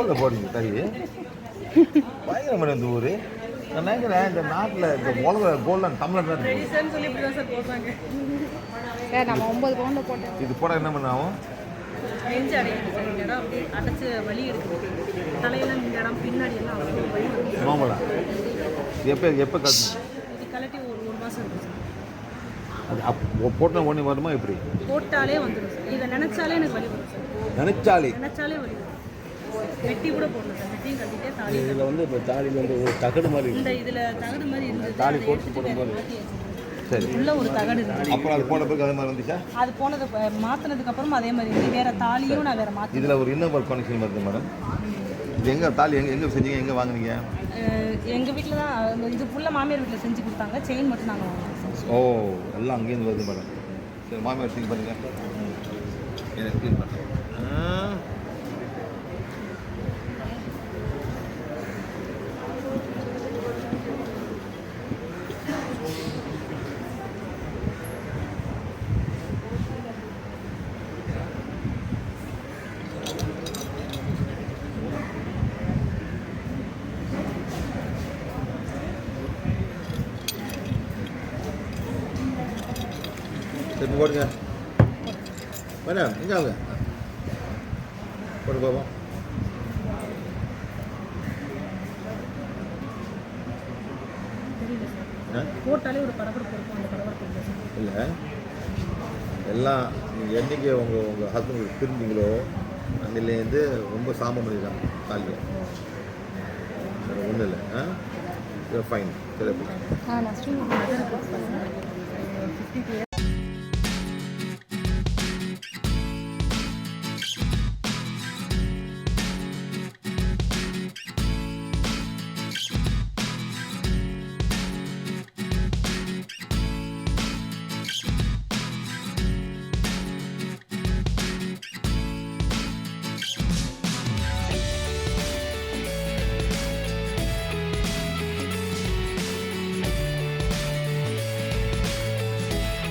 தோலில் போடுங்க கறி பயங்கரமான இந்த ஊர் நான் நினைக்கிறேன் இந்த நாட்டில் இந்த உலக கோல்டன் தமிழர் தான் சார் நம்ம 9 பவுண்டில் போட்டோம். இது போட என்ன பண்ண ஆகும்? நெஞ்சு அடையுது சார். இந்த இடம் அப்படியே அடைச்சி வலி எடுக்குது. தலையெல்லாம் இந்த இடம் பின்னாடி எல்லாம் அவ்வளோ வலி வருது. நார்மலா எப்போ கட்டணும்? இது கலட்டி ஒரு மாதம் இருக்கும் சார். அது போட்டால் உடனே வருமா எப்படி? போட்டாலே வந்துடும் சார். இதை நினச்சாலே எனக்கு வலி வரும் சார். நினைச்சாலே வலி வரும். வெட்டி கூட போடணும் சார். வெட்டியும் கட்டிட்டே தாலி. இதில் வந்து இப்போ தாலியில் வந்து ஒரு தகடு மாதிரி இந்த இதில் தகடு மாதிரி இருந்தது. தாலி போட்டு போடும்போது சரி உள்ள ஒரு தகடு இருந்தது. அப்புறம் அது போன பிறகு அதே மாதிரி வந்துச்சா? அது போனது மாற்றினதுக்கு அப்புறம் அதே மாதிரி இருந்தது. வேற தாலியும் நான் வேற மாற்றி. இதில் ஒரு இன்னும் ஒரு கனெக்ஷன் வருது மேடம். இது எங்கே தாலி எங்கே செஞ்சீங்க, எங்கே வாங்குனீங்க? எங்கள் வீட்டில் தான் இது ஃபுல்லாக மாமியார் வீட்டில் செஞ்சு கொடுத்தாங்க. செயின் மட்டும் நாங்கள் வாங்கினோம் சார். ஓ எல்லாம் அங்கேருந்து வருது மேடம். சரி மாமியார் ஃபீல் பண்ணுங்க. எனக்கு ஃபீல் பண்ணுறேன். சரி போடுங்க மேடம், எங்கே அவங்க போட்டு போவோம். போட்டாலே ஒரு பரபரப்பு இருக்கும். அந்த பரபரப்பு இல்லை சார். இல்லை எல்லாம் நீங்கள் என்றைக்கு உங்கள் ஹஸ்பண்ட் திரும்பிங்களோ அன்னிலேருந்து ரொம்ப சாமம் பண்ணிடுறாங்க காலையில். ஒன்றும் இல்லை. ஃபைன் சரி. நான் ஸ்ரீ 52